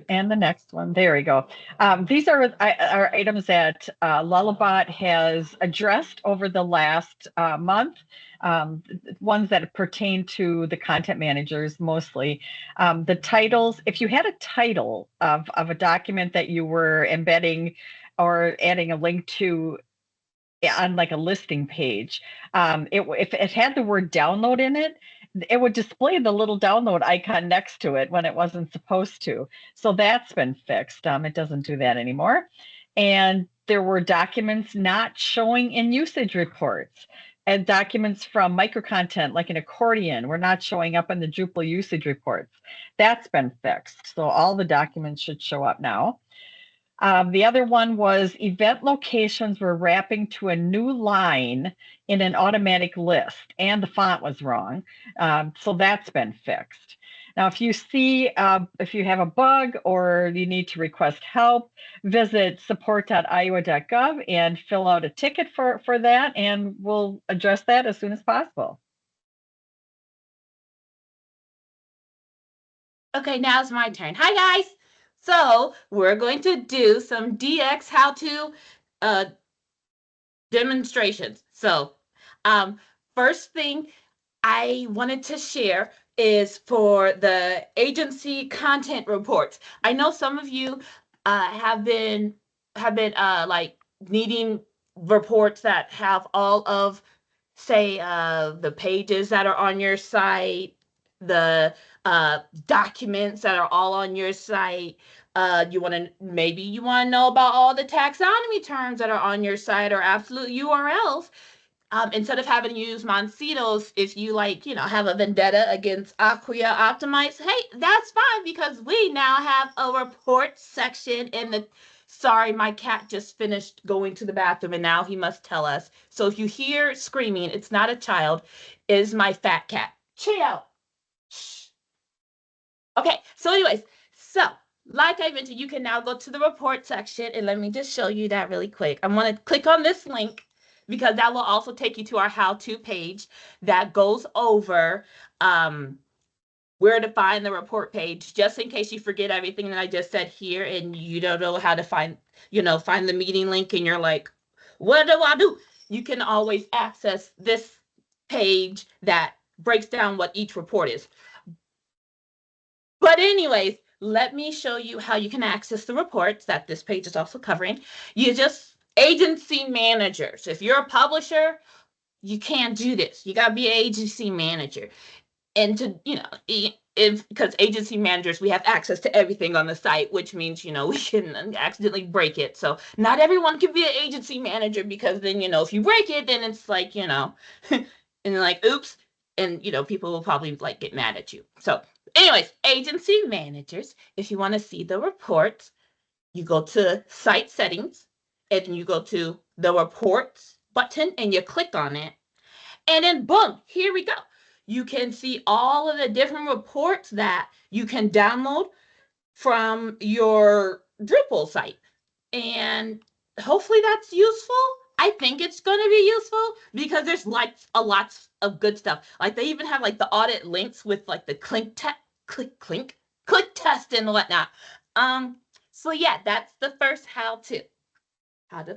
And the next one, there we go. These are items that Lullabot has addressed over the last month, ones that pertain to the content managers mostly. The titles, if you had a title of a document that you were embedding or adding a link to on like a listing page, if it had the word download in it, it would display the little download icon next to it when it wasn't supposed to. So that's been fixed. It doesn't do that anymore. And there were documents not showing in usage reports. And documents from microcontent like an Accordion were not showing up in the Drupal usage reports. That's been fixed. So all the documents should show up now. The other one was event locations were wrapping to a new line in an automatic list, and the font was wrong. So that's been fixed. Now, if you see, if you have a bug or you need to request help, visit support.iowa.gov and fill out a ticket for that, and we'll address that as soon as possible. Okay, now it's my turn. Hi, guys. So we're going to do some DX how-to demonstrations. So first thing I wanted to share is for the agency content reports. I know some of you have been like needing reports that have all of, say, the pages that are on your site, the documents that are all on your site. Maybe you want to know about all the taxonomy terms that are on your site or absolute URLs. Instead of having to use Monsitos, if you have a vendetta against Acquia Optimize, hey, that's fine because we now have a report section in the. Sorry, my cat just finished going to the bathroom and now he must tell us. So if you hear screaming, it's not a child, it is my fat cat. Chill. Shh. Okay, so anyways, like I mentioned, you can now go to the report section, and let me just show you that really quick. I'm going to click on this link because that will also take you to our how-to page that goes over where to find the report page, just in case you forget everything that I just said here and you don't know how to find the meeting link and you're like, what do I do? You can always access this page that breaks down what each report is. But anyways, let me show you how you can access the reports that this page is also covering. Agency managers. If you're a publisher, you can't do this. You got to be an agency manager. And because agency managers, we have access to everything on the site, which means, we can accidentally break it. So not everyone can be an agency manager because then, if you break it, then it's like, and like, oops. And, people will probably get mad at you. So anyways, agency managers, if you want to see the reports, you go to site settings and you go to the reports button and you click on it. And then boom, here we go. You can see all of the different reports that you can download from your Drupal site. And hopefully that's useful. I think it's going to be useful because there's a lot of good stuff. They even have the audit links with the click test and whatnot. So yeah, that's the first how to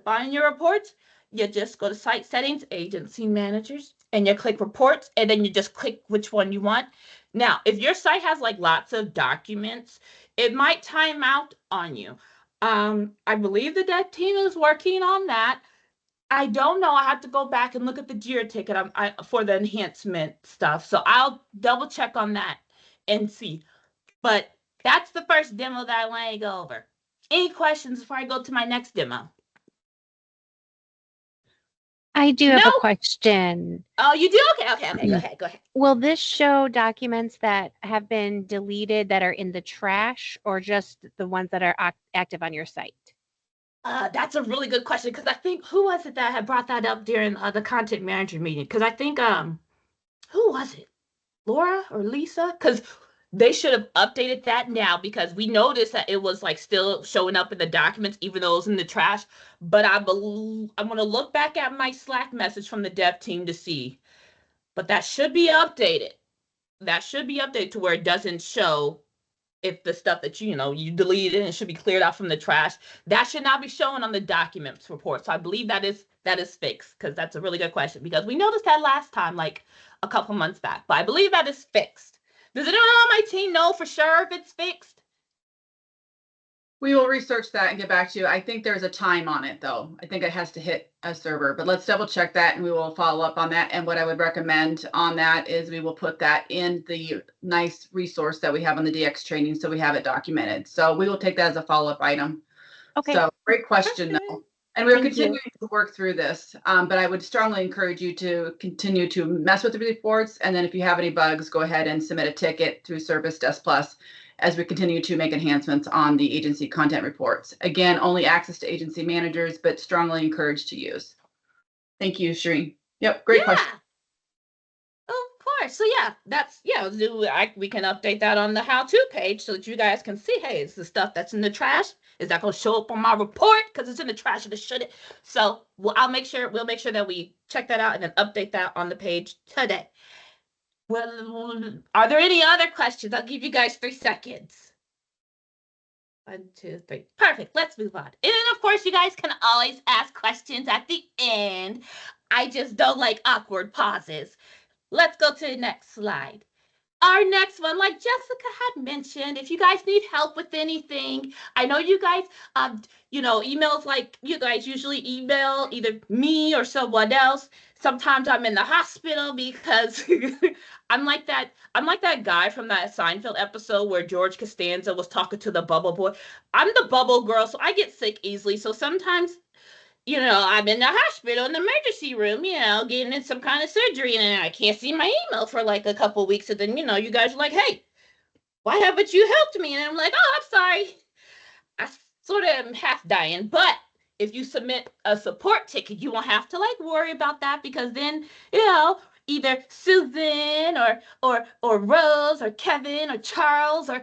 find your reports. You just go to site settings, agency managers, and you click reports, and then you just click which one you want. Now, if your site has lots of documents, it might time out on you. I believe the dev team is working on that. I don't know. I have to go back and look at the JIRA ticket for the enhancement stuff. So I'll double check on that and see. But that's the first demo that I want to go over. Any questions before I go to my next demo? I do have a question. Oh, you do? Okay. Go ahead. Will this show documents that have been deleted that are in the trash or just the ones that are active on your site? That's a really good question because I think, who was it that had brought that up during the content manager meeting? Because I think, who was it? Laura or Lisa? Because they should have updated that now because we noticed that it was still showing up in the documents even though it was in the trash. But I'm going to look back at my Slack message from the dev team to see. But that should be updated. That should be updated to where it doesn't show if the stuff that you deleted and should be cleared out from the trash, that should not be shown on the documents report. So I believe that is fixed, because that's a really good question, because we noticed that last time, like a couple months back, but I believe that is fixed. Does anyone on my team know for sure if it's fixed? We will research that and get back to you. I think there's a time on it though. I think it has to hit a server, but let's double check that and we will follow up on that. And what I would recommend on that is we will put that in the nice resource that we have on the DX training, so we have it documented. So we will take that as a follow-up item. Okay. So great question though. And we're continuing to work through this, but I would strongly encourage you to continue to mess with the reports. And then if you have any bugs, go ahead and submit a ticket through Service Desk Plus as we continue to make enhancements on the agency content reports. Again, only access to agency managers, but strongly encouraged to use. Thank you, Shereen. Yep, great question. Of course. So we can update that on the how-to page so that you guys can see, hey, is the stuff that's in the trash, is that going to show up on my report because it's in the trash and it shouldn't? So we'll make sure that we check that out and then update that on the page today. Well, are there any other questions? I'll give you guys 3 seconds. 1, 2, 3. Perfect. Let's move on. And then, of course, you guys can always ask questions at the end. I just don't like awkward pauses. Let's go to the next slide. Our next one, like Jessica had mentioned, if you guys need help with anything, I know you guys, emails, like you guys usually email either me or someone else. Sometimes I'm in the hospital because I'm like that guy from that Seinfeld episode where George Costanza was talking to the bubble boy. I'm the bubble girl, so I get sick easily. So sometimes, I'm in the hospital in the emergency room, getting in some kind of surgery, and I can't see my email for like a couple of weeks. And then, you guys are like, hey, why haven't you helped me? And I'm like, oh, I'm sorry. I sort of am half dying. But if you submit a support ticket, you won't have to worry about that, because then, either Susan or Rose or Kevin or Charles or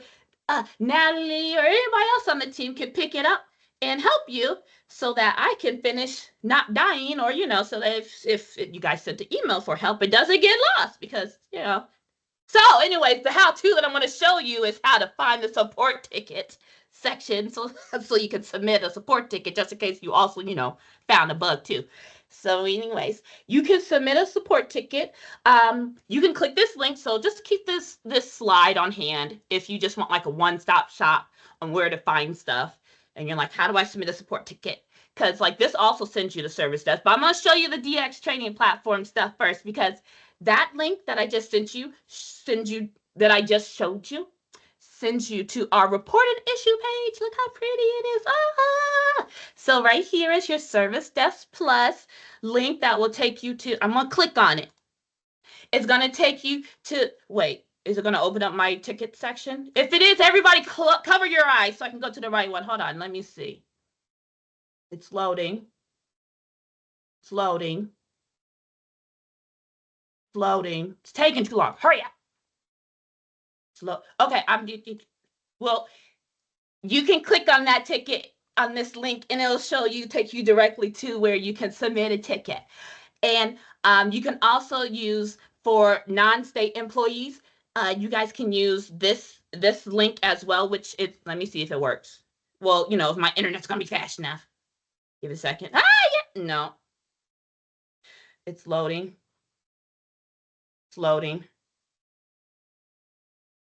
Natalie or anybody else on the team can pick it up and help you, so that I can finish not dying, or, so that if you guys sent an email for help, it doesn't get lost, because, So anyways, the how-to that I'm going to show you is how to find the support ticket section, so you can submit a support ticket, just in case you also, found a bug too. So anyways, you can submit a support ticket. You can click this link. So just keep this slide on hand if you just want like a one-stop shop on where to find stuff. And you're like, how do I submit a support ticket? Because this also sends you to Service Desk. But I'm going to show you the DX training platform stuff first, because that link that I just sends you sends you to our reported issue page. Look how pretty it is. So right here is your Service Desk Plus link that will take you to, I'm going to click on it. It's going to take you to, wait. Is it going to open up my ticket section? If it is, everybody cover your eyes so I can go to the right one. Hold on. Let me see. It's loading. It's loading. It's loading. It's taking too long. Hurry up. Slow. Okay. Well, you can click on that ticket on this link and it'll take you directly to where you can submit a ticket. And you can also use, for non-state employees, you guys can use this link as well, which is, let me see if it works. Well, if my internet's going to be fast enough. Give it a second. Yeah. No. It's loading. It's loading.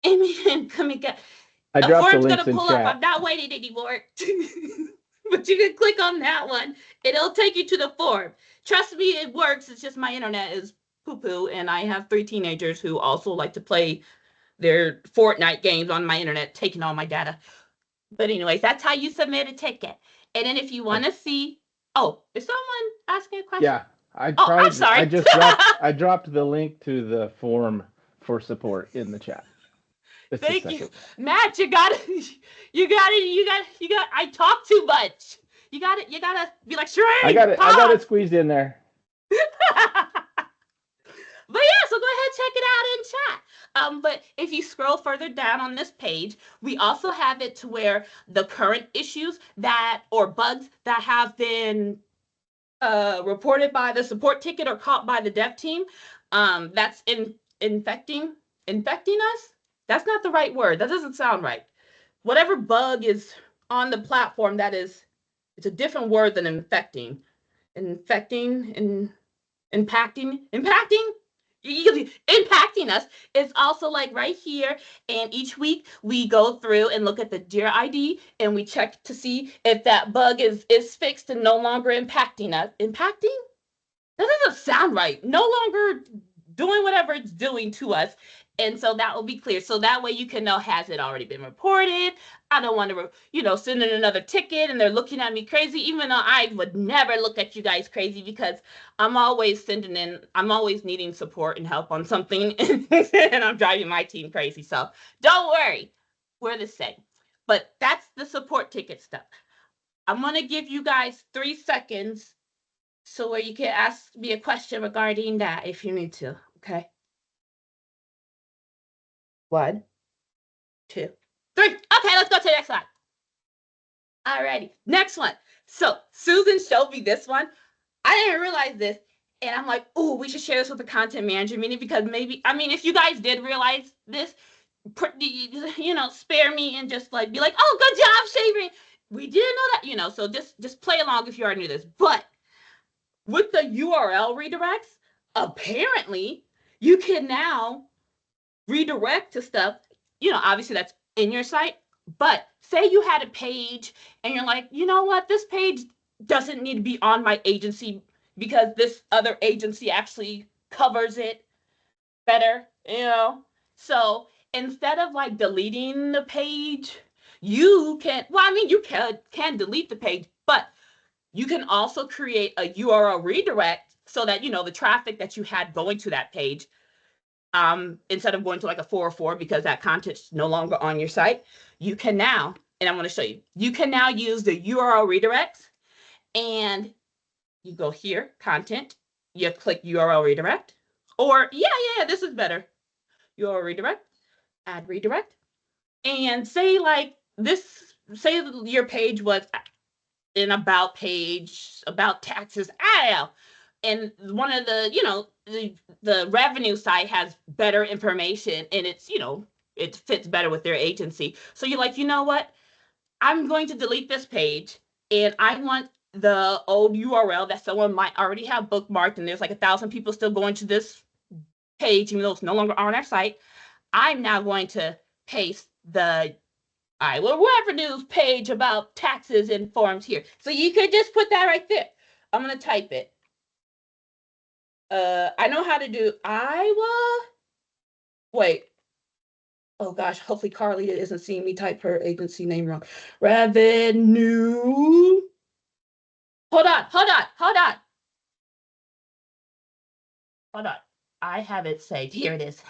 Amen. Come and get. I dropped the links gonna in pull chat. up. I'm not waiting anymore. But you can click on that one. It'll take you to the form. Trust me, it works. It's just my internet is poo-poo, and I have 3 teenagers who also like to play their Fortnite games on my internet, taking all my data. But anyways, that's how you submit a ticket. And then if you want to see, is someone asking a question? Yeah, I'm sorry. I dropped the link to the form for support in the chat. Thank you, Matt. You got it. I talk too much. You got it. You gotta be like, sure. I got it squeezed in there. But yeah, so go ahead, check it out in chat. But if you scroll further down on this page, we also have it to where the current issues or bugs that have been reported by the support ticket or caught by the dev team, that's infecting us. That's not the right word. That doesn't sound right. whatever bug is on the platform that is, it's a different word than infecting. Impacting us is also like right here. And each week we go through and look at the deer ID and we check to see if that bug is fixed and no longer impacting us. Impacting? That doesn't sound right. No longer doing whatever it's doing to us. And so that will be clear. So that way you can know, has it already been reported? I don't want to, send in another ticket and they're looking at me crazy, even though I would never look at you guys crazy because I'm always needing support and help on something and I'm driving my team crazy. So don't worry, we're the same. But that's the support ticket stuff. I'm going to give you guys 3 seconds so where you can ask me a question regarding that if you need to, okay? 1, 2, 3. Okay, let's go to the next one. Alrighty, next one. So Susan showed me this one. I didn't realize this. And I'm like, oh, we should share this with the content manager meeting because maybe, if you guys did realize this, spare me and just like be like, oh, good job, Shaving. We didn't know that, so just play along if you already knew this. But with the URL redirects, apparently you can now redirect to stuff, obviously that's in your site, but say you had a page and you're like, you know what, this page doesn't need to be on my agency because this other agency actually covers it better, So instead of like deleting the page, you can delete the page, but you can also create a URL redirect so that, the traffic that you had going to that page, instead of going to like a 404 because that content's no longer on your site, you can now, and I'm going to show you, you can now use the URL redirects and you go here, content, you click URL redirect, or this is better. URL redirect, add redirect, and say your page was an about page about taxes, I don't know, and one of the the revenue site has better information and it's it fits better with their agency, so you're like, you know what, I'm going to delete this page and I want the old URL that someone might already have bookmarked and there's like 1,000 people still going to this page even though it's no longer on our site. I'm now going to paste the Iowa revenues page about taxes and forms here. So you could just put that right there. I'm going to type it. I know how to do Iowa. Wait. Oh gosh, hopefully Carly isn't seeing me type her agency name wrong. Revenue. Hold on. I have it saved. Here it is.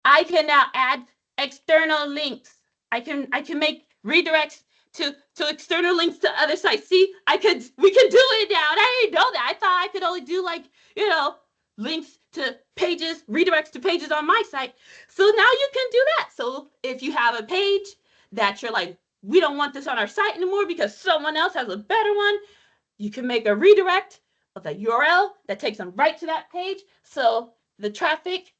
I can now add external links. I can make redirects to external links to other sites. See, we can do it now. And I didn't know that. I thought I could only do links to pages, redirects to pages on my site. So now you can do that. So if you have a page that you're like, we don't want this on our site anymore because someone else has a better one, you can make a redirect of the URL that takes them right to that page. So the traffic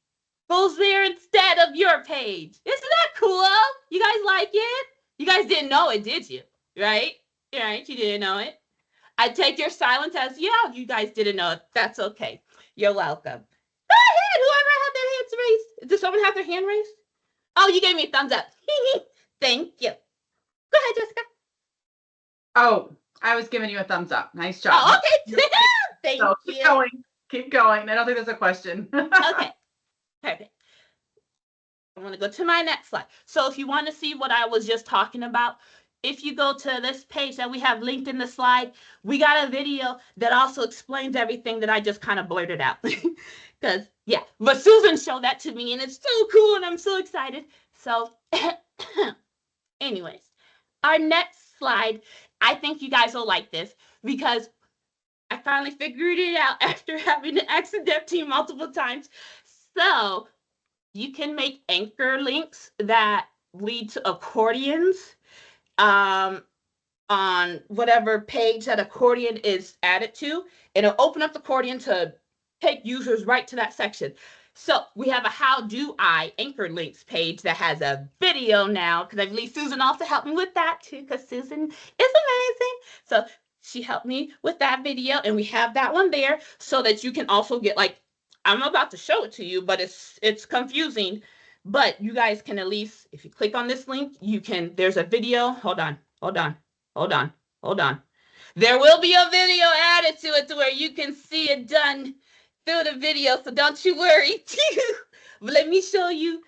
goes there instead of your page. Isn't that cool? You guys like it? You guys didn't know it, did you? Right? Right? You didn't know it. I take your silence as, you guys didn't know it. That's okay. You're welcome. Go ahead, whoever had their hands raised. Does someone have their hand raised? Oh, you gave me a thumbs up. Thank you. Go ahead, Jessica. Oh, I was giving you a thumbs up. Nice job. Oh, okay. Thank you. Keep going. I don't think there's a question. Okay. Perfect. I want to go to my next slide. So if you want to see what I was just talking about, if you go to this page that we have linked in the slide, we got a video that also explains everything that I just kind of blurted out. Because, but Susan showed that to me and it's so cool and I'm so excited. So anyways, our next slide, I think you guys will like this because I finally figured it out after having to exit dev team multiple times. So you can make anchor links that lead to accordions on whatever page that accordion is added to, and it'll open up the accordion to take users right to that section. So we have a how do I anchor links page that has a video now, because I believe Susan also helped me with that too, because Susan is amazing. So she helped me with that video, and we have that one there so that you can also get, like, I'm about to show it to you, but it's confusing. But you guys can at least, if you click on this link, you can, there's a video. Hold on. There will be a video added to it to where you can see it done through the video, so don't you worry. But let me show you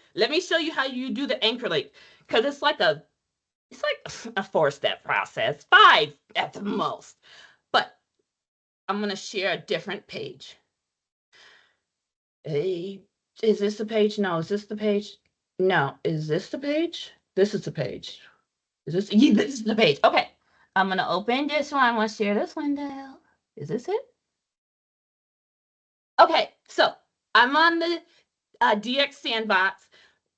how you do the anchor link, because it's like a 4-step process, 5 at the most. But I'm gonna share a different page. Hey, is this the page? No. Is this the page? No. Is this the page? This is the page. Is this? Yeah, this is the page. Okay. I'm gonna open this one. I'm gonna share this window. Is this it? Okay. So I'm on the DX sandbox,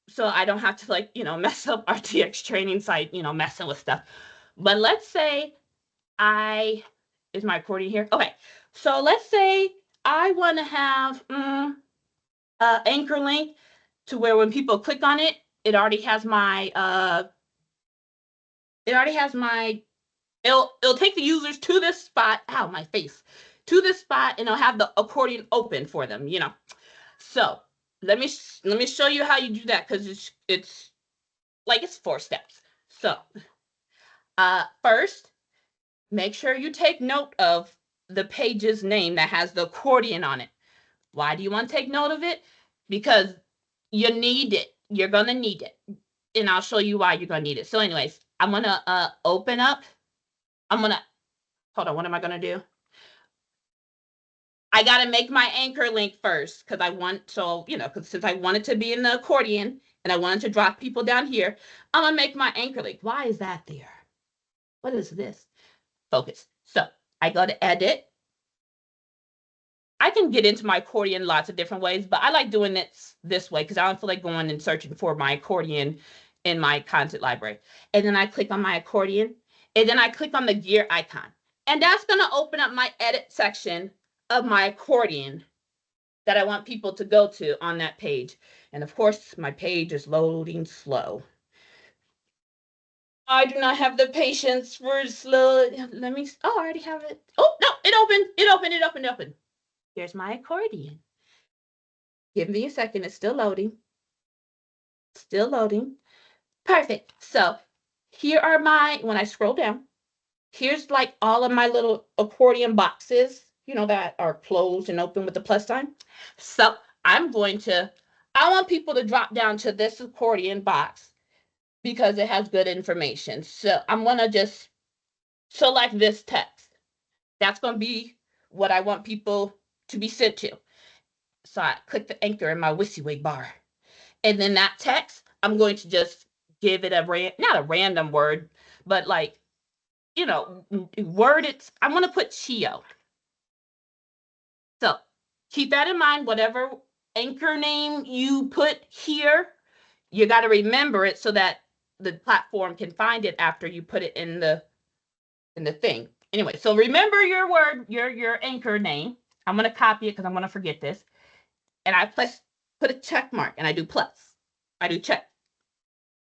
so I don't have to, like, mess up our DX training site, messing with stuff. But let's say is my accordion here? Okay. So let's say I want to have anchor link to where when people click on it, it already has my it'll take the users to this spot. Ow, my face. To this spot, and it'll have the accordion open for them, So let me show you how you do that, because it's 4 steps. So first, make sure you take note of the page's name that has the accordion on it. Why do you want to take note of it? Because you need it. You're going to need it. And I'll show you why you're going to need it. So anyways, I'm going to open up. Hold on, what am I going to do? I got to make my anchor link first, because because since I wanted to be in the accordion and I wanted to drop people down here, I'm going to make my anchor link. Why is that there? What is this? Focus. So I go to edit. I can get into my accordion lots of different ways, but I like doing it this way because I don't feel like going and searching for my accordion in my content library. And then I click on my accordion, and then I click on the gear icon. And that's going to open up my edit section of my accordion that I want people to go to on that page. And of course, my page is loading slow. I do not have the patience for slow. Let me, I already have it. Oh, no, it opened. Here's my accordion. Give me a second, it's still loading. Perfect. So here are when I scroll down, here's like all of my little accordion boxes, that are closed and open with the plus sign. So I want people to drop down to this accordion box because it has good information. So I'm going to just select this text. That's going to be what I want people to be sent to. So I click the anchor in my WYSIWYG bar. And then that text, I'm going to just give it not a random word, but word it. I'm going to put Chio. So keep that in mind. Whatever anchor name you put here, you got to remember it so that the platform can find it after you put it in the thing. Anyway, so remember your word, your anchor name. I'm going to copy it because I'm going to forget this. And I put a check mark, and I do plus. I do check.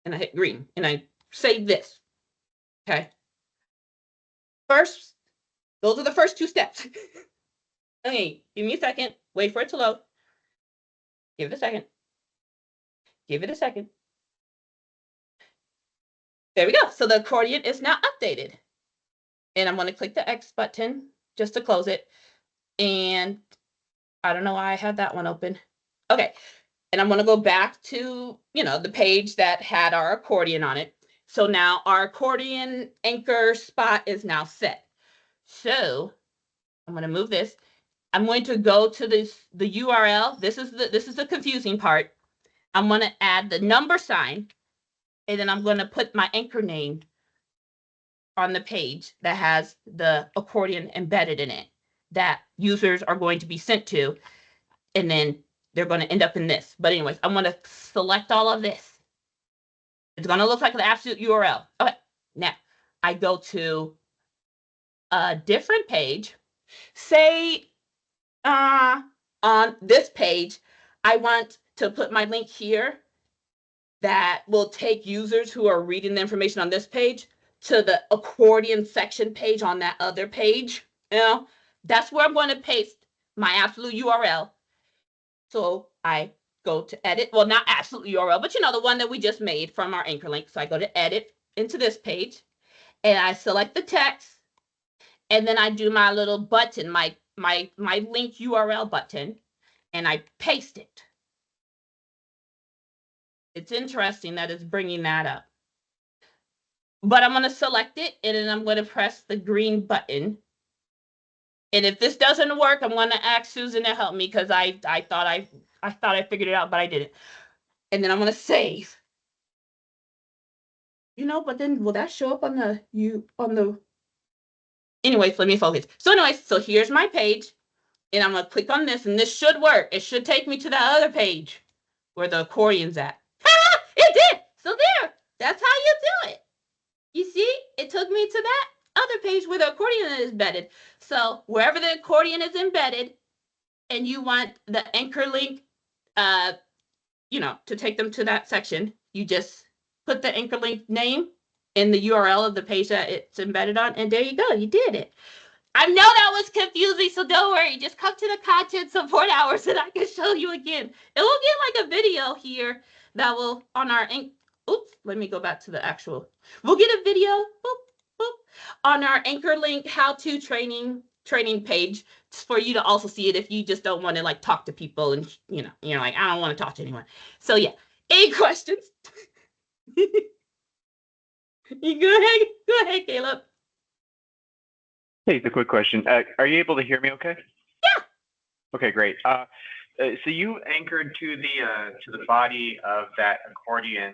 And I hit green, and I save this. Okay. First, those are the first 2 steps. Okay, give me a second. Wait for it to load. Give it a second. There we go. So the accordion is now updated. And I'm going to click the X button just to close it. And I don't know why I had that one open. Okay. And I'm going to go back to, the page that had our accordion on it. So now our accordion anchor spot is now set. So I'm going to move this. I'm going to go to the URL. This is the confusing part. I'm going to add the number sign, and then I'm going to put my anchor name on the page that has the accordion embedded in it that users are going to be sent to, and then they're going to end up in this. But anyways, I'm going to select all of this. It's going to look like the absolute URL. Okay, now I go to a different page. Say on this page, I want to put my link here that will take users who are reading the information on this page to the Accordion section page on that other page. You know, that's where I'm going to paste my absolute URL. So I go to edit, well, not absolute URL, but you know, the one that we just made from our anchor link. So I go to edit into this page and I select the text, and then I do my little button, my link URL button, and I paste it. It's interesting that it's bringing that up. But I'm going to select it, and then I'm going to press the green button. And if this doesn't work, I'm going to ask Susan to help me, because I thought I figured it out, but I didn't. And then I'm going to save. You know, but then will that show up on the anyways, let me focus. So anyways, so here's my page, and I'm going to click on this, and this should work. It should take me to that other page where the accordion's at. Ha! It did! So there! That's how you do it. You see? It took me to that other page where the accordion is embedded. So wherever the accordion is embedded, and you want the anchor link, you know, to take them to that section, you just put the anchor link name in the URL of the page that it's embedded on, and there you go. You did it. I know that was confusing, so don't worry. Just come to the content support hours and I can show you again. It will get like a video here that will on our oops, let me go back to the actual. We'll get a video on our anchor link how-to training page for you to also see it if you just don't want to like talk to people and you're like, I don't want to talk to anyone. So yeah, any questions? You go ahead, Caleb. Hey, it's a quick question. Are you able to hear me okay? Yeah. Okay, great. So you anchored to the body of that accordion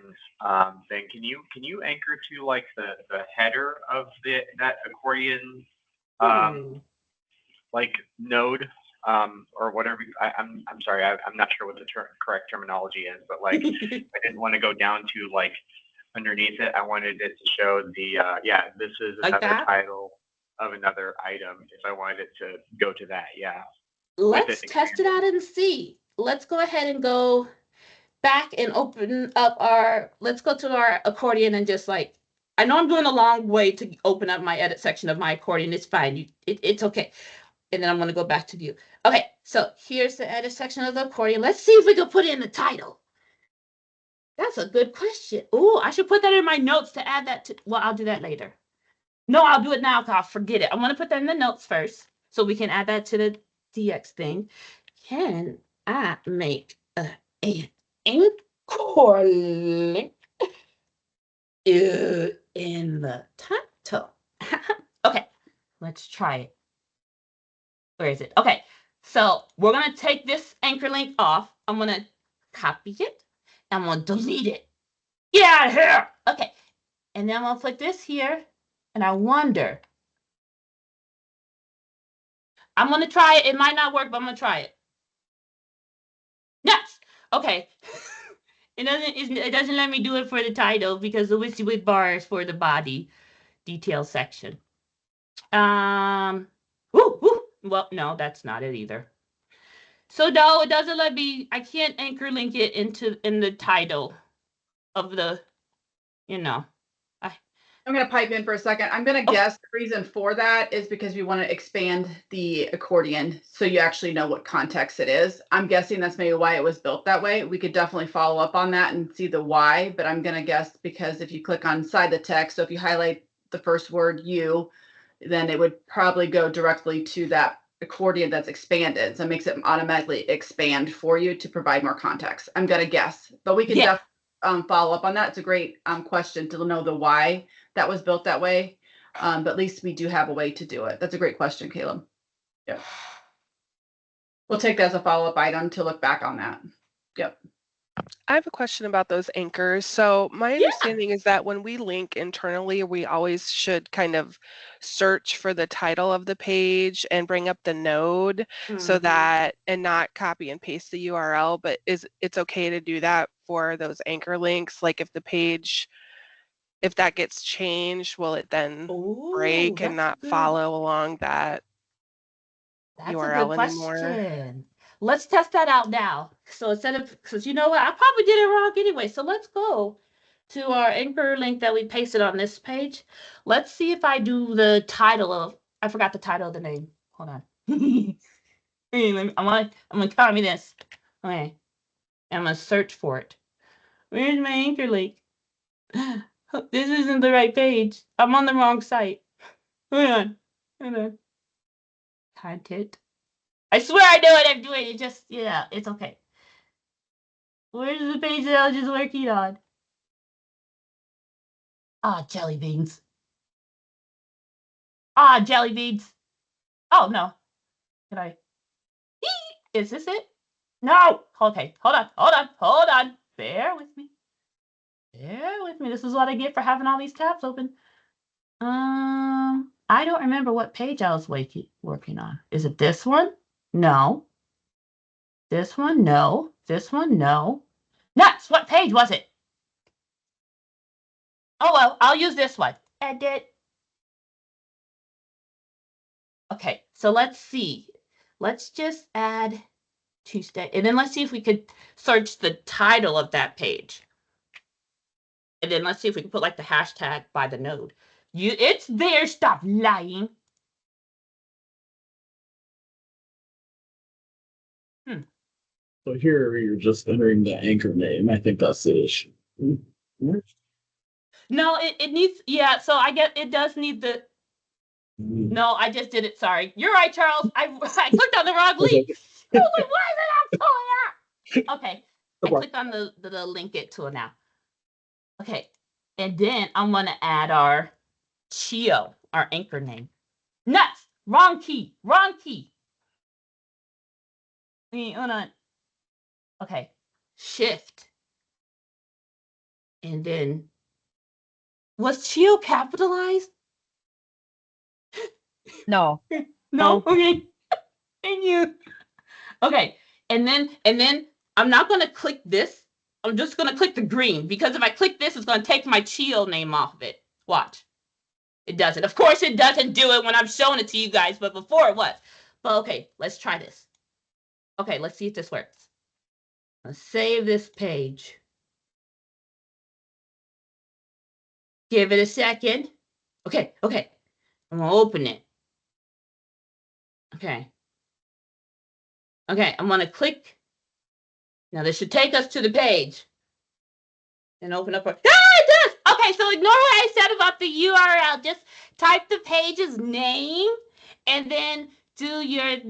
thing. Can you anchor to like the header of that accordion like node or whatever? I'm sorry, I'm not sure what the correct terminology is, but like I didn't want to go down to like underneath it. I wanted it to show the this is another like title of another item if I wanted it to go to that. Yeah. Let's test it out and see. Let's go ahead and go back and open up let's go to our accordion and just like, I know I'm doing a long way to open up my edit section of my accordion. It's fine. It's okay. And then I'm going to go back to view. Okay. So here's the edit section of the accordion. Let's see if we can put in the title. That's a good question. Oh, I should put that in my notes to add that to, well, I'll do that later. No, I'll do it now because I'll forget it. I'm going to put that in the notes first so we can add that to the DX thing. Can I make an anchor link in the title? Okay, let's try it. Where is it? Okay, so we're going to take this anchor link off. I'm going to copy it. I'm going to delete it. Get out of here. Okay, and then I'm going to put this here. And I wonder, I'm going to try it. It might not work, but I'm going to try it. Yes. Okay. It doesn't let me do it for the title because the with bar is for the body detail section. Well, no, that's not it either. So no, it doesn't let me. I can't anchor link it in the title of the, I'm going to pipe in for a second. I'm going to guess the reason for that is because we want to expand the accordion so you actually know what context it is. I'm guessing that's maybe why it was built that way. We could definitely follow up on that and see the why, but I'm going to guess because if you click on inside the text, so if you highlight the first word you, then it would probably go directly to that accordion that's expanded. So it makes it automatically expand for you to provide more context. I'm going to guess, but we can definitely follow up on that. It's a great question to know the why that was built that way. But at least we do have a way to do it. That's a great question, Caleb. Yeah. We'll take that as a follow-up item to look back on that. Yep. I have a question about those anchors. So my understanding is that when we link internally, we always should kind of search for the title of the page and bring up the node so that, and not copy and paste the URL, but it's okay to do that for those anchor links. Like if the page, if that gets changed, will it then break and not follow along that URL anymore? let's test that out now. So instead of, because you know what, I probably did it wrong anyway. So let's go to our anchor link that we pasted on this page. Let's see if I do the title of, I forgot the title of the name. Hold on. I'm gonna copy this. Okay. I'm gonna search for it. Where's my anchor link? This isn't the right page. I'm on the wrong site. Hold on. Hold on. Content. I swear I know what I'm doing. It just, yeah, it's okay. Where's the page that I was just working on? Ah, jelly beans. Ah, jelly beans. Oh, no. Can I? Is this it? No. Okay, hold on. Bear with me. This is what I get for having all these tabs open. I don't remember what page I was working on. Is it this one? No. This one? No. This one? No. Nuts! What page was it? Oh, well, I'll use this one. Edit. Okay, so let's see. Let's just add Tuesday. And then let's see if we could search the title of that page. And then let's see if we can put like the hashtag by the node. It's there. Stop lying. So here you're just entering the anchor name. I think that's the issue. No, it needs, yeah, so I get, it does need the, no, I just did it, sorry. You're right, Charles. I clicked on the wrong link. Why is it not pulling up? Okay, I clicked on the link it tool now. Okay, and then I'm gonna add our Chio, our anchor name. Nuts, wrong key. Hold on. Okay, shift. And then, was Chio capitalized? No. No? Okay. Thank you. Okay, and then I'm not gonna click this. I'm just gonna click the green, because if I click this, it's gonna take my Chio name off of it. Watch. It doesn't. Of course it doesn't do it when I'm showing it to you guys, but before it was. But okay, let's try this. Okay, let's see if this works. Let's save this page. Give it a second. Okay. I'm gonna open it. Okay, I'm gonna click. Now this should take us to the page. And open up our, it does! Okay, so ignore what I said about the URL. Just type the page's name and then do your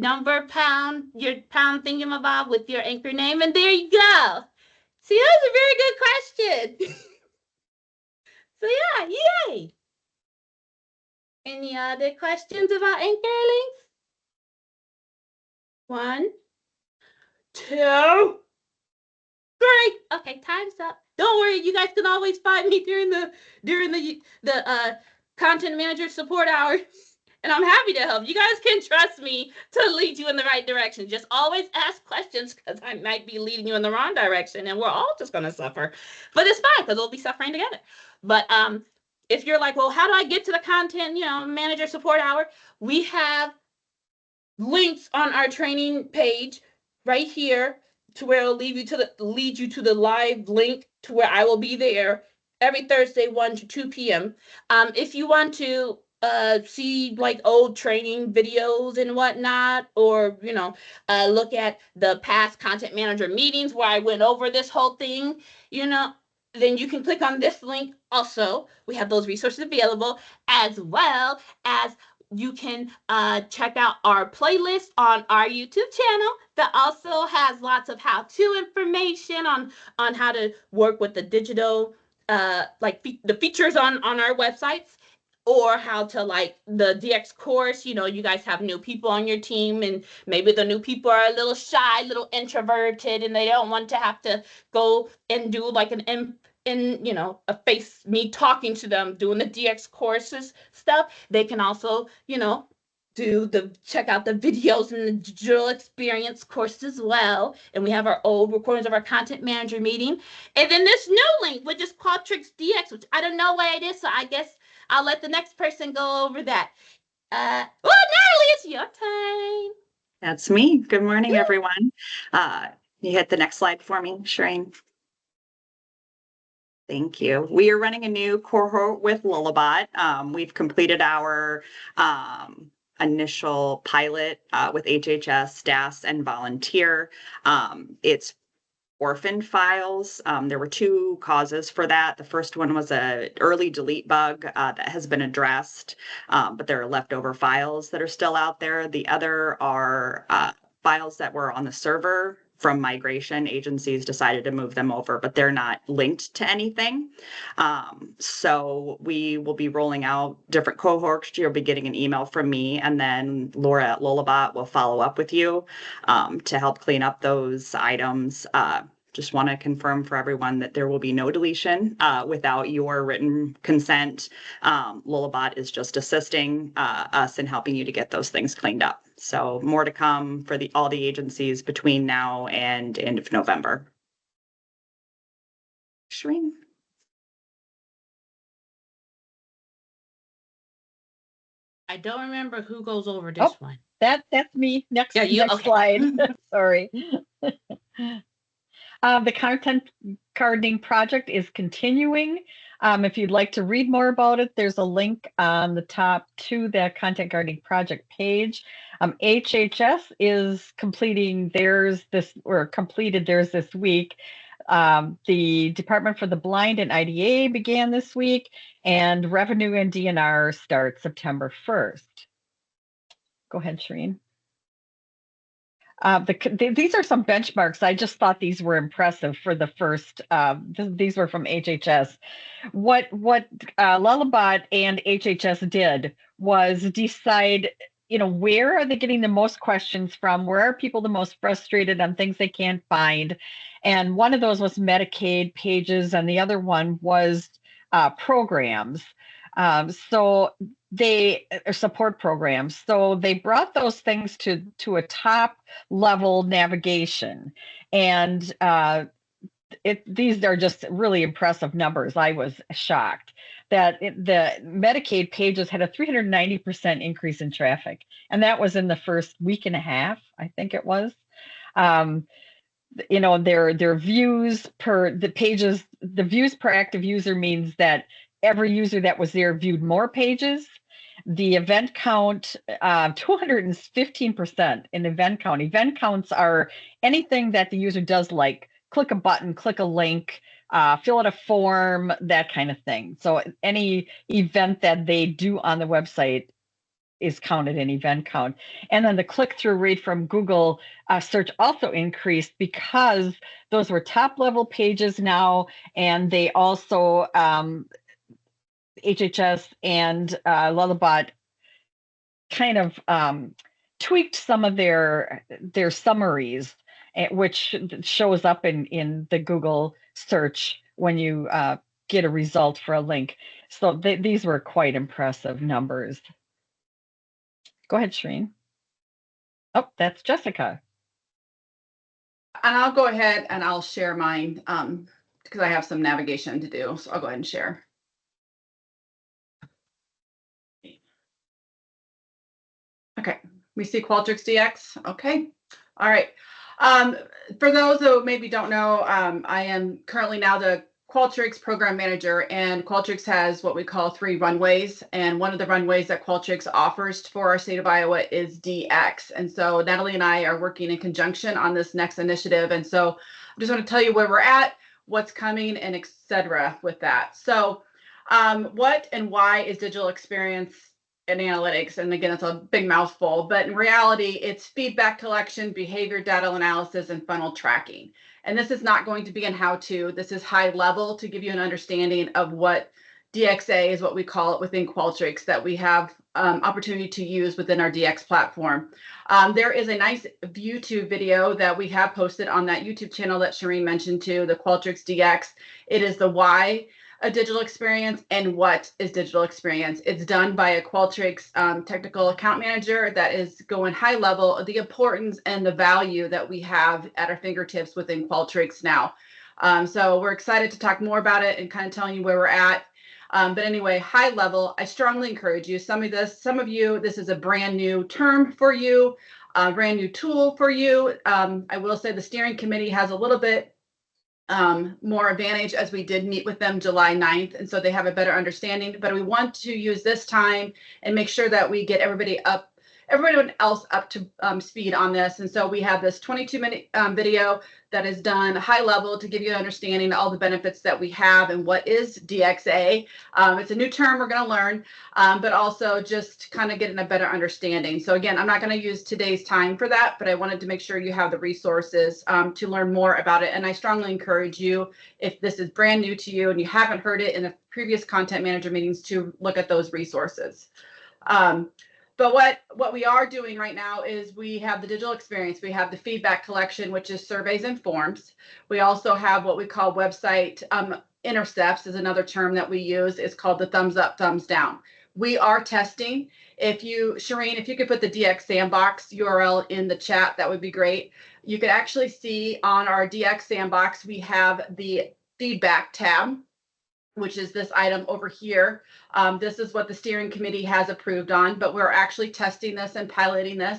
pound thingamabob with your anchor name, and there you go. See, that was a very good question. So yeah, yay! Any other questions about anchor links? 1, 2, 3. Okay, time's up. Don't worry, you guys can always find me during the content manager support hour, and I'm happy to help. You guys can trust me to lead you in the right direction. Just always ask questions, because I might be leading you in the wrong direction, and we're all just gonna suffer. But it's fine, because we'll be suffering together. But if you're like, well, how do I get to the content, manager support hour? We have links on our training page right here, to where it'll lead you to the live link to where I will be there every Thursday, 1 to 2 p.m. If you want to see like old training videos and whatnot, or look at the past content manager meetings where I went over this whole thing, then you can click on this link. Also, we have those resources available, as well as you can check out our playlist on our YouTube channel that also has lots of how-to information on how to work with the digital, the features on our websites, or how to like the DX course. You guys have new people on your team, and maybe the new people are a little shy, a little introverted, and they don't want to have to go and do like me talking to them doing the DX courses stuff. They can also, check out the videos and the digital experience course as well. And we have our old recordings of our content manager meeting. And then this new link, which is Qualtrics DX, which I don't know what it is, so I guess I'll let the next person go over that. Natalie, it's your turn. That's me. Good morning, everyone. You hit the next slide for me, Shireen. Thank you. We are running a new cohort with Lullabot. We've completed our initial pilot with HHS, DAS, and volunteer. It's orphaned files. There were two causes for that. The first one was an early delete bug that has been addressed, but there are leftover files that are still out there. The other are files that were on the server from migration. Agencies decided to move them over, but they're not linked to anything. So we will be rolling out different cohorts. You'll be getting an email from me, and then Laura at Lullabot will follow up with you to help clean up those items. Just want to confirm for everyone that there will be no deletion without your written consent. Lullabot is just assisting us in helping you to get those things cleaned up. So more to come for all the agencies between now and end of November. Shireen? I don't remember who goes over this one. That's me. Next, Yeah, next okay. slide. Sorry. The content gardening project is continuing. If you'd like to read more about it, there's a link on the top to the content gardening project page. HHS is completing theirs completed theirs this week. The Department for the Blind and IDA began this week, and Revenue and DNR starts September 1st. Go ahead, Shireen. These are some benchmarks. I just thought these were impressive for the first. These were from HHS. What Lullabot and HHS did was decide, where are they getting the most questions from? Where are people the most frustrated on things they can't find? And one of those was Medicaid pages, and the other one was programs. So they support programs. So they brought those things to a top level navigation. And these are just really impressive numbers. I was shocked that the Medicaid pages had a 390% increase in traffic. And that was in the first week and a half, I think it was. Their views per the pages, the views per active user means that every user that was there viewed more pages. The event count, 215% in event count. Event counts are anything that the user does, like click a button, click a link, fill out a form, that kind of thing. So any event that they do on the website is counted in event count. And then the click-through rate from Google search also increased because those were top-level pages now, and they also HHS and Lullabot kind of tweaked some of their summaries, which shows up in the Google search when you get a result for a link. So these were quite impressive numbers. Go ahead, Shireen. Oh, that's Jessica. And I'll go ahead and I'll share mine because I have some navigation to do. So I'll go ahead and share. Okay, we see Qualtrics DX. Okay, all right. For those who maybe don't know, I am currently now the Qualtrics program manager, and Qualtrics has what we call 3 runways. And one of the runways that Qualtrics offers for our state of Iowa is DX. And so Natalie and I are working in conjunction on this next initiative. And so I just want to tell you where we're at, what's coming, and et cetera with that. So what and why is digital experience and analytics? And again, it's a big mouthful, but in reality, it's feedback collection, behavior data analysis, and funnel tracking. And this is not going to be in how-to. This is high level to give you an understanding of what DXA is, what we call it within Qualtrics, that we have opportunity to use within our DX platform. There is a nice YouTube video that we have posted on that YouTube channel that Shireen mentioned too, the Qualtrics DX. It is the why a digital experience and what is digital experience. It's done by a Qualtrics technical account manager that is going high level, the importance and the value that we have at our fingertips within Qualtrics now. So we're excited to talk more about it and kind of telling you where we're at. But anyway, high level, I strongly encourage you. Some of you, this is a brand new term for you. brand new tool for you. I will say the steering committee has a little bit more advantage as we did meet with them July 9th. And so they have a better understanding, but we want to use this time and make sure that we get everybody else up to speed on this. And so we have this 22-minute video that is done high level to give you an understanding of all the benefits that we have and what is DXA. It's a new term we're going to learn, but also just kind of getting a better understanding. So again, I'm not going to use today's time for that, but I wanted to make sure you have the resources to learn more about it. And I strongly encourage you, if this is brand new to you and you haven't heard it in the previous content manager meetings, to look at those resources. But what we are doing right now is we have the digital experience. We have the feedback collection, which is surveys and forms. We also have what we call website intercepts is another term that we use. It's called the thumbs up, thumbs down. We are testing. Shireen, if you could put the DX Sandbox URL in the chat, that would be great. You could actually see on our DX Sandbox, we have the feedback tab, which is this item over here. This is what the steering committee has approved on, but we're actually testing this and piloting this.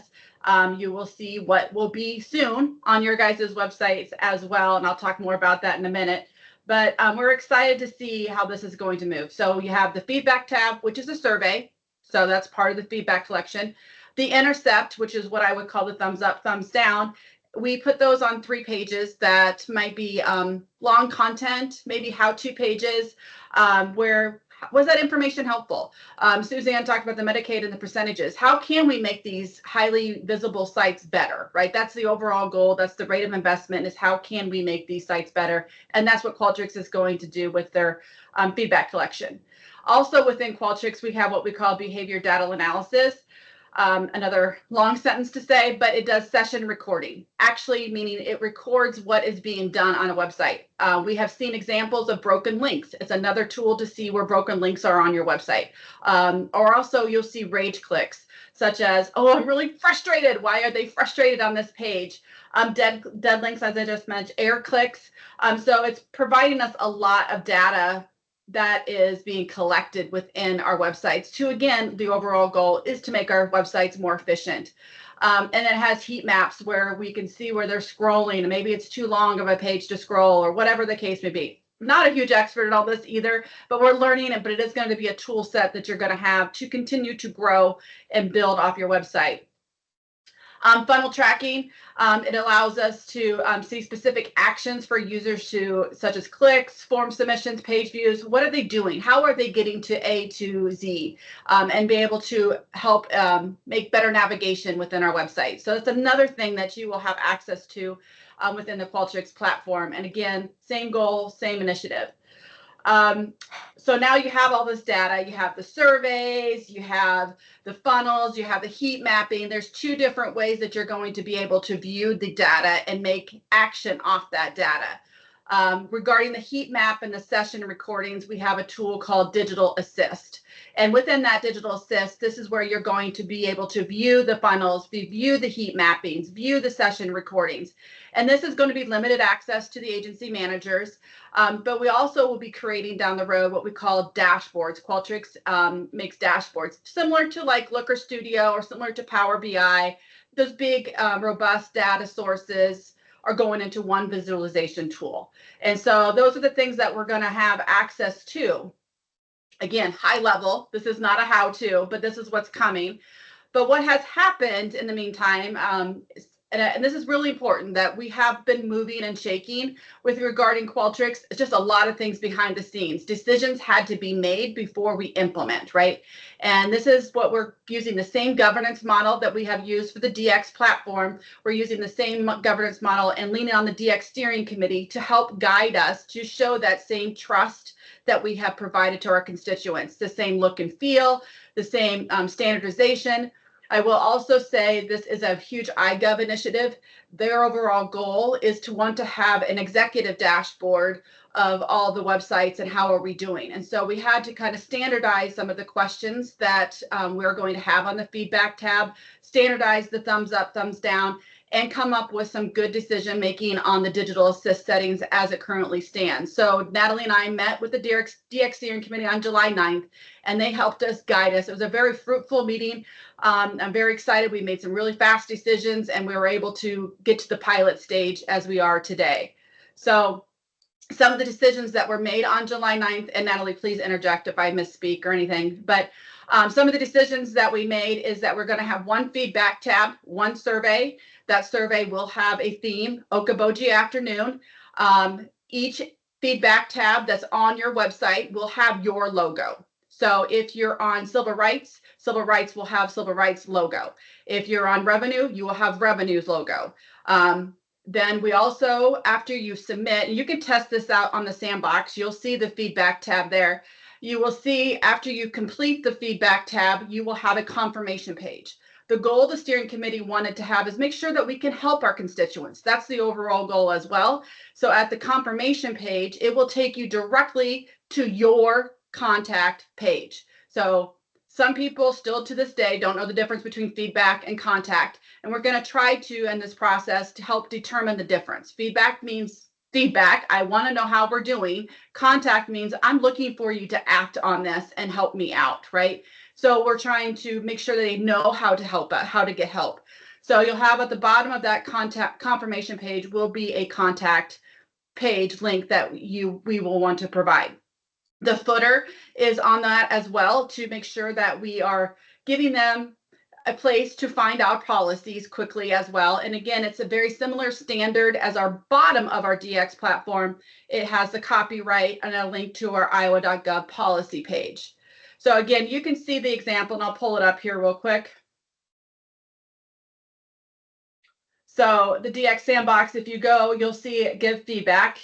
You will see what will be soon on your guys' websites as well, and I'll talk more about that in a minute. But we're excited to see how this is going to move. So you have the feedback tab, which is a survey. So that's part of the feedback collection. The intercept, which is what I would call the thumbs up, thumbs down. We put those on 3 pages that might be long content, maybe how-to pages, where was that information helpful? Suzanne talked about the Medicaid and the percentages. How can we make these highly visible sites better, right? That's the overall goal. That's the rate of investment, is how can we make these sites better? And that's what Qualtrics is going to do with their feedback collection. Also within Qualtrics, we have what we call behavior data analysis. Another long sentence to say, but it does session recording, actually meaning it records what is being done on a website. We have seen examples of broken links. It's another tool to see where broken links are on your website. Or also you'll see rage clicks, such as, oh, I'm really frustrated. Why are they frustrated on this page? Dead links, as I just mentioned, error clicks. So it's providing us a lot of data that is being collected within our websites to, again, the overall goal is to make our websites more efficient. And it has heat maps where we can see where they're scrolling, and maybe it's too long of a page to scroll or whatever the case may be. Not a huge expert at all this either, but we're learning it, but it is going to be a tool set that you're going to have to continue to grow and build off your website. Funnel tracking, it allows us to see specific actions for users such as clicks, form submissions, page views. What are they doing? How are they getting to A to Z? And be able to help make better navigation within our website. So that's another thing that you will have access to within the Qualtrics platform. And again, same goal, same initiative. So now you have all this data, you have the surveys, you have the funnels, you have the heat mapping. There's 2 different ways that you're going to be able to view the data and make action off that data. Regarding the heat map and the session recordings, we have a tool called Digital Assist. And within that Digital Assist, this is where you're going to be able to view the funnels, view the heat mappings, view the session recordings. And this is going to be limited access to the agency managers. But we also will be creating down the road what we call dashboards. Qualtrics makes dashboards similar to like Looker Studio or similar to Power BI. Those big, robust data sources are going into one visualization tool. And so those are the things that we're going to have access to. Again, high level. This is not a how-to, but this is what's coming. But what has happened in the meantime, and this is really important, that we have been moving and shaking with regarding Qualtrics. It's just a lot of things behind the scenes. Decisions had to be made before we implement, right? And this is what we're using, the same governance model that we have used for the DX platform. We're using the same governance model and leaning on the DX steering committee to help guide us to show that same trust that we have provided to our constituents, the same look and feel, the same standardization. I will also say this is a huge iGov initiative. Their overall goal is to want to have an executive dashboard of all the websites and how are we doing. And so we had to kind of standardize some of the questions that we're going to have on the feedback tab, standardize the thumbs up, thumbs down, and come up with some good decision making on the digital assist settings as it currently stands. So Natalie and I met with the DX steering committee on July 9th, and they helped us guide us. It was a very fruitful meeting. I'm very excited. We made some really fast decisions, and we were able to get to the pilot stage as we are today. So some of the decisions that were made on July 9th, and Natalie, please interject if I misspeak or anything, but some of the decisions that we made is that we're going to have one feedback tab, one survey. That survey will have a theme, Okoboji Afternoon. Each feedback tab that's on your website will have your logo. So if you're on Civil Rights will have Civil Rights logo. If you're on Revenue, you will have Revenue's logo. Then we also, after you submit, and you can test this out on the sandbox, you'll see the feedback tab there. You will see after you complete the feedback tab, you will have a confirmation page. The goal the steering committee wanted to have is make sure that we can help our constituents. That's the overall goal as well. So at the confirmation page, it will take you directly to your contact page. So some people still to this day don't know the difference between feedback and contact. And we're going to try to, in this process, to help determine the difference. Feedback means feedback. I want to know how we're doing. Contact means I'm looking for you to act on this and help me out, right? So we're trying to make sure that they know how to help, how to get help. So you'll have at the bottom of that contact confirmation page will be a contact page link that we will want to provide. The footer is on that as well to make sure that we are giving them a place to find out policies quickly as well. And again, it's a very similar standard as our bottom of our DX platform. It has the copyright and a link to our iowa.gov policy page. So again, you can see the example, and I'll pull it up here real quick. So the DX sandbox, if you go, you'll see it give feedback,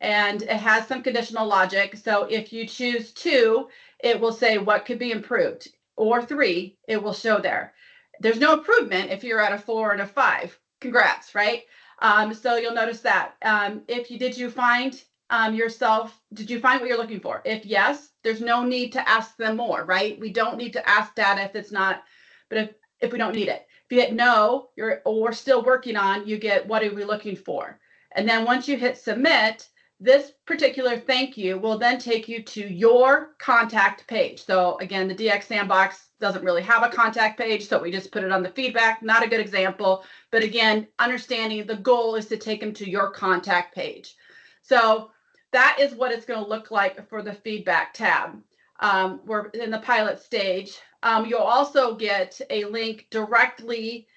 and it has some conditional logic. So if you choose 2, it will say what could be improved, or 3, it will show there. There's no improvement if you're at a 4 and a 5. Congrats, right? So you'll notice that. Did you find what you're looking for? If yes, there's no need to ask them more, right? We don't need to ask data if it's not, but if we don't need it. If you hit no, we're still working on, you get what are we looking for? And then once you hit submit, this particular thank you will then take you to your contact page. So again, the DX sandbox doesn't really have a contact page, so we just put it on the feedback. Not a good example, but again, understanding the goal is to take them to your contact page. So that is what it's going to look like for the feedback tab. We're in the pilot stage. You'll also get a link directly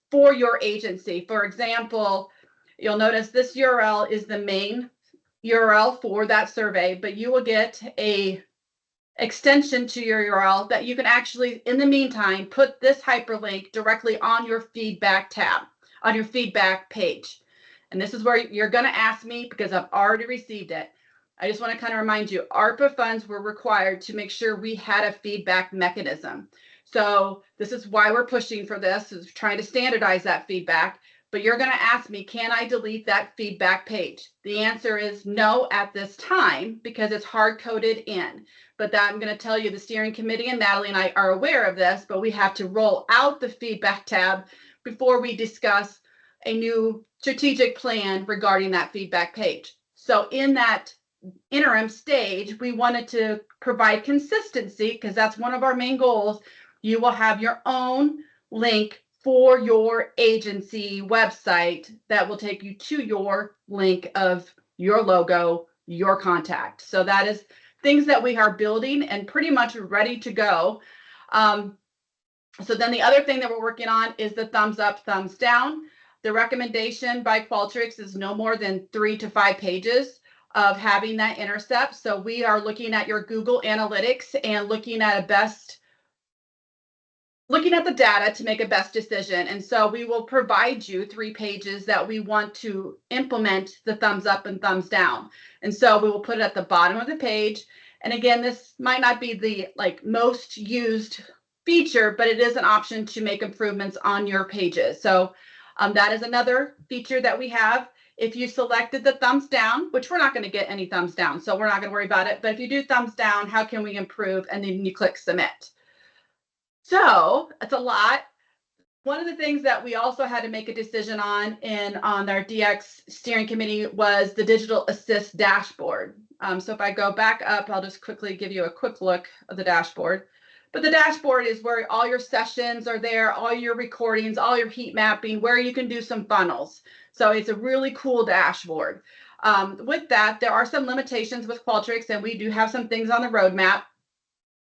for your agency. For example, you'll notice this URL is the main URL for that survey, but you will get a extension to your URL that you can actually, in the meantime, put this hyperlink directly on your feedback tab, on your feedback page. And this is where you're going to ask me because I've already received it. I just want to kind of remind you, ARPA funds were required to make sure we had a feedback mechanism. So this is why we're pushing for this, is trying to standardize that feedback. But you're going to ask me, can I delete that feedback page? The answer is no at this time because it's hard coded in. But that I'm going to tell you, the steering committee and Natalie and I are aware of this, but we have to roll out the feedback tab before we discuss a new strategic plan regarding that feedback page. So in that interim stage, we wanted to provide consistency because that's one of our main goals. You will have your own link for your agency website that will take you to your link of your logo, your contact. So that is things that we are building and pretty much ready to go. So then the other thing that we're working on is the thumbs up, thumbs down. The recommendation by Qualtrics is no more than 3 to 5 pages of having that intercept. So we are looking at your Google Analytics and looking at the data to make a best decision. And so we will provide you 3 pages that we want to implement the thumbs up and thumbs down. And so we will put it at the bottom of the page. And again, this might not be the most used feature, but it is an option to make improvements on your pages. So that is another feature that we have. If you selected the thumbs down, which we're not going to get any thumbs down, so we're not going to worry about it. But if you do thumbs down, how can we improve? And then you click submit. So that's a lot. One of the things that we also had to make a decision on on our DX steering committee was the digital assist dashboard. So if I go back up, I'll just quickly give you a quick look of the dashboard. But the dashboard is where all your sessions are there, all your recordings, all your heat mapping, where you can do some funnels. So it's a really cool dashboard. With that, there are some limitations with Qualtrics, and we do have some things on the roadmap,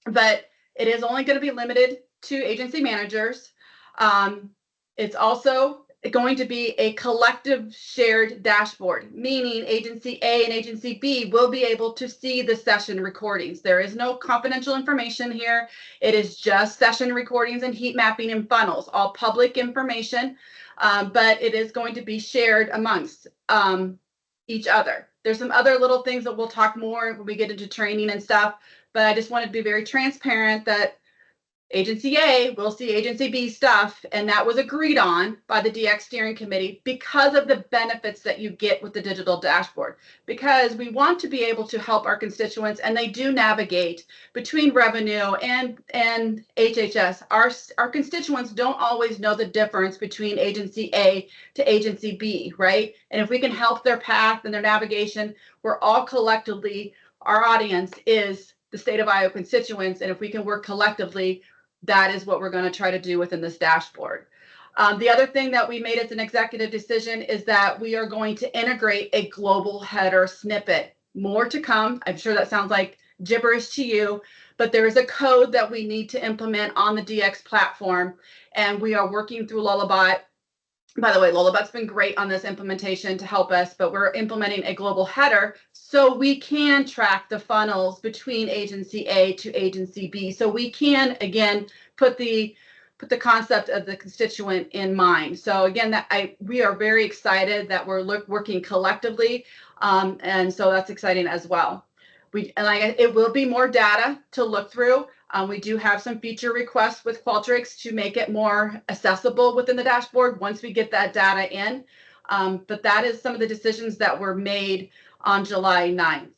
but it is only going to be limited to agency managers. It's also going to be a collective shared dashboard, meaning agency A and agency B will be able to see the session recordings. There is no confidential information here. It is just session recordings and heat mapping and funnels, all public information, but it is going to be shared amongst each other. There's some other little things that we'll talk more when we get into training and stuff, but I just wanted to be very transparent that Agency A will see Agency B stuff, and that was agreed on by the DX steering committee because of the benefits that you get with the digital dashboard. Because we want to be able to help our constituents, and they do navigate between revenue and HHS. Our constituents don't always know the difference between Agency A to Agency B, right? And if we can help their path and their navigation, we're all collectively, our audience is the state of Iowa constituents, and if we can work collectively, that is what we're going to try to do within this dashboard. The other thing that we made as an executive decision is that we are going to integrate a global header snippet. More to come. I'm sure that sounds like gibberish to you, but there is a code that we need to implement on the DX platform, and we are working through Lullabot. By the way, Lullabot's been great on this implementation to help us, but we're implementing a global header so we can track the funnels between agency A to agency B. So we can, again, put the concept of the constituent in mind. So again, we are very excited that we're working collectively, and so that's exciting as well. It will be more data to look through. We do have some feature requests with Qualtrics to make it more accessible within the dashboard once we get that data in. But that is some of the decisions that were made on July 9th.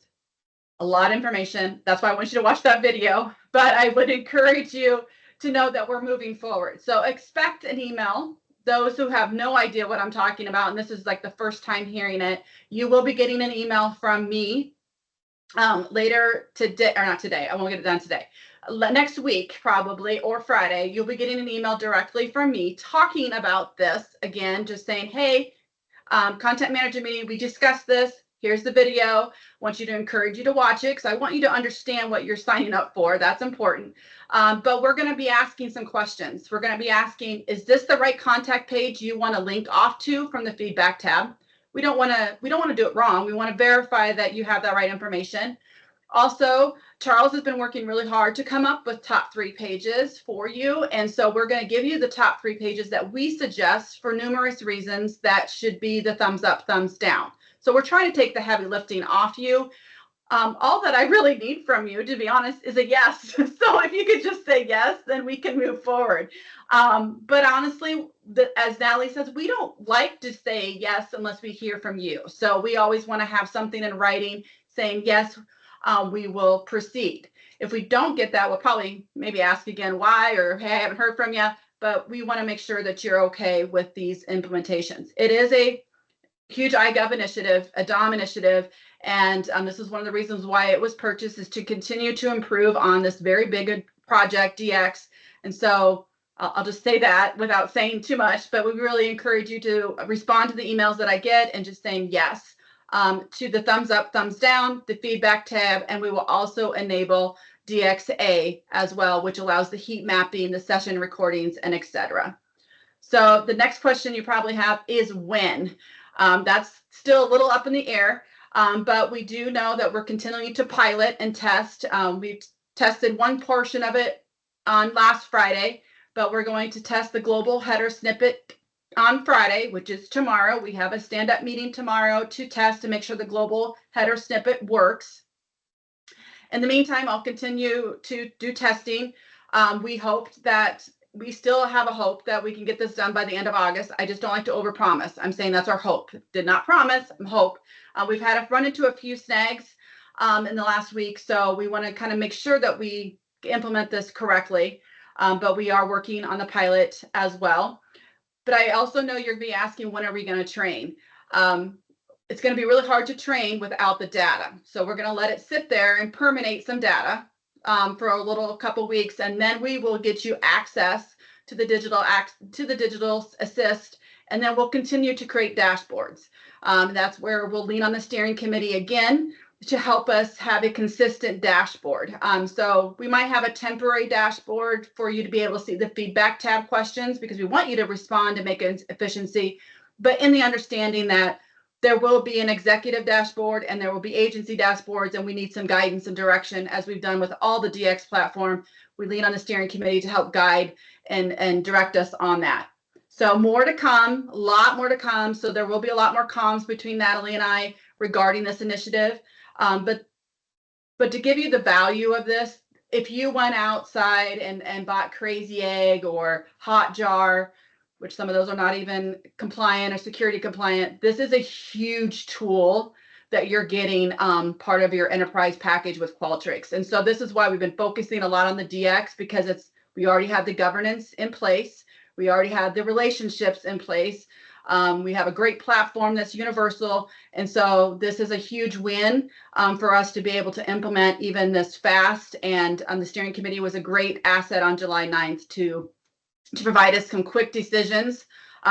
A lot of information. That's why I want you to watch that video. But I would encourage you to know that we're moving forward. So expect an email. Those who have no idea what I'm talking about, and this is like the first time hearing it, you will be getting an email from me later today, or not today. I won't get it done today. Next week, probably, or Friday, you'll be getting an email directly from me talking about this. Again, just saying, hey, content manager meeting, we discussed this. Here's the video. I want you to encourage you to watch it because I want you to understand what you're signing up for. That's important. But we're going to be asking some questions. We're going to be asking, is this the right contact page you want to link off to from the feedback tab? We don't want to do it wrong. We want to verify that you have that right information. Also, Charles has been working really hard to come up with top 3 pages for you. And so we're going to give you the top 3 pages that we suggest for numerous reasons that should be the thumbs up, thumbs down. So we're trying to take the heavy lifting off you. All that I really need from you, to be honest, is a yes. So if you could just say yes, then we can move forward. But honestly, as Natalie says, we don't like to say yes unless we hear from you. So we always want to have something in writing saying, yes, we will proceed. If we don't get that, we'll probably maybe ask again why, or hey, I haven't heard from you, but we want to make sure that you're okay with these implementations. It is a huge iGov initiative, a DOM initiative, and this is one of the reasons why it was purchased, is to continue to improve on this very big project, DX. And so I'll just say that without saying too much, but we really encourage you to respond to the emails that I get and just saying yes to the thumbs up, thumbs down, the feedback tab, and we will also enable DXA as well, which allows the heat mapping, the session recordings, and etc. So the next question you probably have is when. That's still a little up in the air, but we do know that we're continuing to pilot and test. We've tested one portion of it on last Friday, but we're going to test the global header snippet on Friday, which is tomorrow. We have a stand-up meeting tomorrow to test to make sure the global header snippet works. In the meantime, I'll continue to do testing. We still have a hope that we can get this done by the end of August. I just don't like to overpromise. I'm saying that's our hope. Did not promise, hope. We've had run into a few snags in the last week, so we want to kind of make sure that we implement this correctly. But we are working on the pilot as well. but I also know you're gonna be asking, when are we gonna train? It's gonna be really hard to train without the data. So we're gonna let it sit there and permeate some data for a couple weeks, and then we will get you access to the digital assist, and then we'll continue to create dashboards. That's where we'll lean on the steering committee again to help us have a consistent dashboard. So we might have a temporary dashboard for you to be able to see the feedback tab questions, because we want you to respond and make an efficiency, but in the understanding that there will be an executive dashboard and there will be agency dashboards, and we need some guidance and direction, as we've done with all the DX platform. We lean on the steering committee to help guide and direct us on that. So more to come, a lot more to come. So there will be a lot more comms between Natalie and I regarding this initiative. But to give you the value of this, if you went outside and bought Crazy Egg or Hotjar, which some of those are not even compliant or security compliant, this is a huge tool that you're getting part of your enterprise package with Qualtrics. And so this is why we've been focusing a lot on the DX, because we already have the governance in place. We already have the relationships in place. We have a great platform that's universal. And so this is a huge win for us to be able to implement even this fast. And the steering committee was a great asset on July 9th to provide us some quick decisions.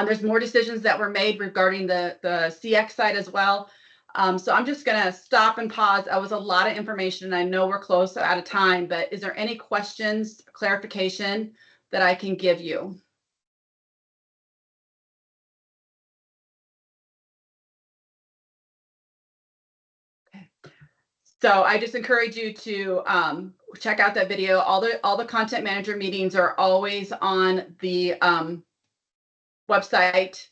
There's more decisions that were made regarding the CX side as well. So I'm just going to stop and pause. That was a lot of information, and I know we're close out of time, but is there any questions, clarification that I can give you? So I just encourage you to check out that video. All the content manager meetings are always on the website.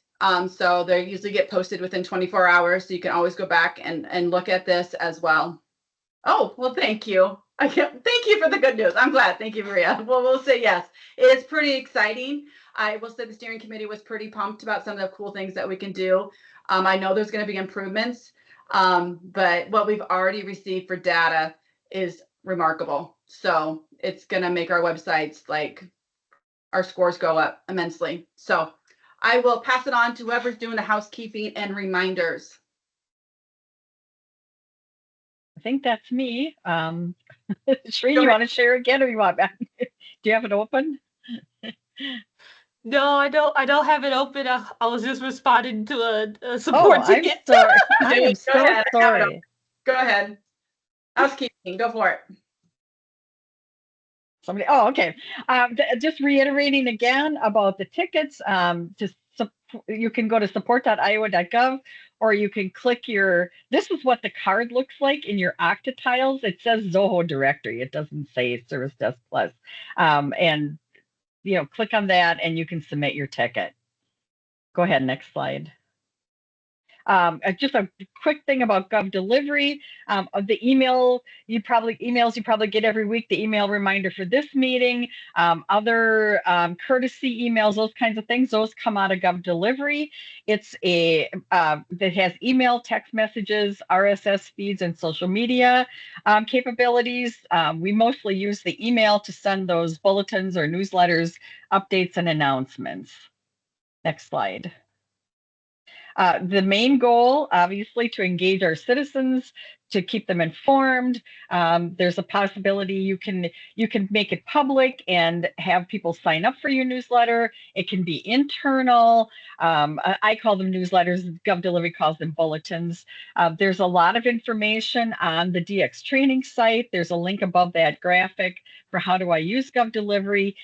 So they usually get posted within 24 hours. So you can always go back and look at this as well. Oh, well, thank you. Thank you for the good news. I'm glad. Thank you, Maria. Well, we'll say yes. It is pretty exciting. I will say the steering committee was pretty pumped about some of the cool things that we can do. I know there's going to be improvements. But what we've already received for data is remarkable. So it's going to make our websites, like, our scores go up immensely. So I will pass it on to whoever's doing the housekeeping and reminders. I think that's me. Shereen, you want to share again, or you want back? Do you have it open? No, I don't have it open. I was just responding to a support ticket. I'm sorry. I am so sorry. Go ahead. Housekeeping, go for it. Somebody. Oh, okay. Just reiterating again about the tickets. You can go to support.iowa.gov, or you can click this is what the card looks like in your Okta tiles. It says Zoho directory. It doesn't say Service Desk Plus. And click on that and you can submit your ticket. Go ahead, next slide. Just a quick thing about Gov Delivery. The emails you probably get every week, the email reminder for this meeting, other courtesy emails, those kinds of things, those come out of Gov Delivery. It's that has email, text messages, RSS feeds, and social media capabilities. We mostly use the email to send those bulletins or newsletters, updates, and announcements. Next slide. The main goal, obviously, to engage our citizens, to keep them informed. There's a possibility you can make it public and have people sign up for your newsletter. It can be internal. I call them newsletters. Gov Delivery calls them bulletins. There's a lot of information on the DX training site. There's a link above that graphic for how do I use Gov Delivery.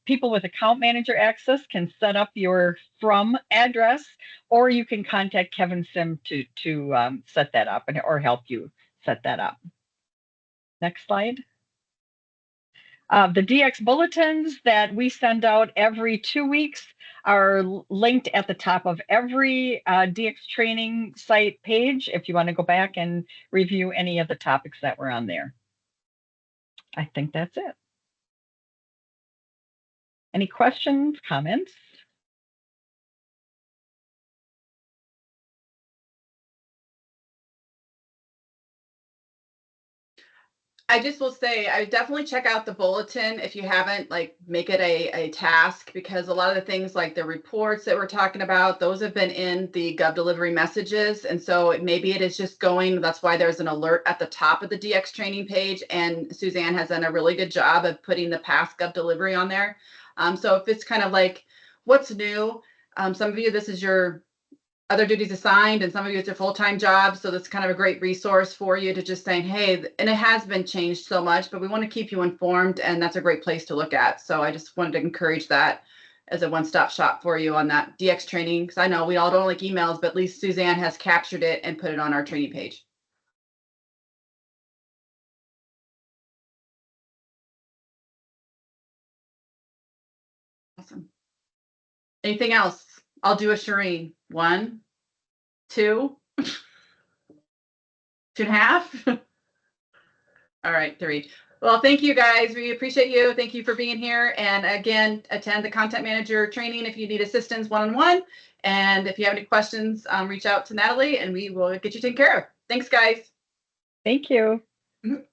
People with account manager access can set up your from address, or you can contact Kevin Sim to set that up or help you set that up. Next slide. The DX bulletins that we send out every 2 weeks are linked at the top of every DX training site page if you want to go back and review any of the topics that were on there. I think that's it. Any questions, comments? I just will say, I definitely check out the bulletin if you haven't, like make it a task, because a lot of the things like the reports that we're talking about, those have been in the Gov delivery messages. And so maybe it is just going, that's why there's an alert at the top of the DX training page. And Suzanne has done a really good job of putting the past Gov delivery on there. So if it's kind of like, what's new? Some of you, this is your other duties assigned, and some of you it's a full-time job. So that's kind of a great resource for you to just saying, hey, and it has been changed so much, but we want to keep you informed, and that's a great place to look at. So I just wanted to encourage that as a one-stop shop for you on that DX training, because I know we all don't like emails, but at least Suzanne has captured it and put it on our training page. Awesome. Anything else? I'll do a Shireen. 1, 2, 2.5. All right, 3. Well, thank you guys. We appreciate you. Thank you for being here. And again, attend the content manager training if you need assistance one-on-one. And if you have any questions, reach out to Natalie and we will get you taken care of. Thanks, guys. Thank you. Mhm.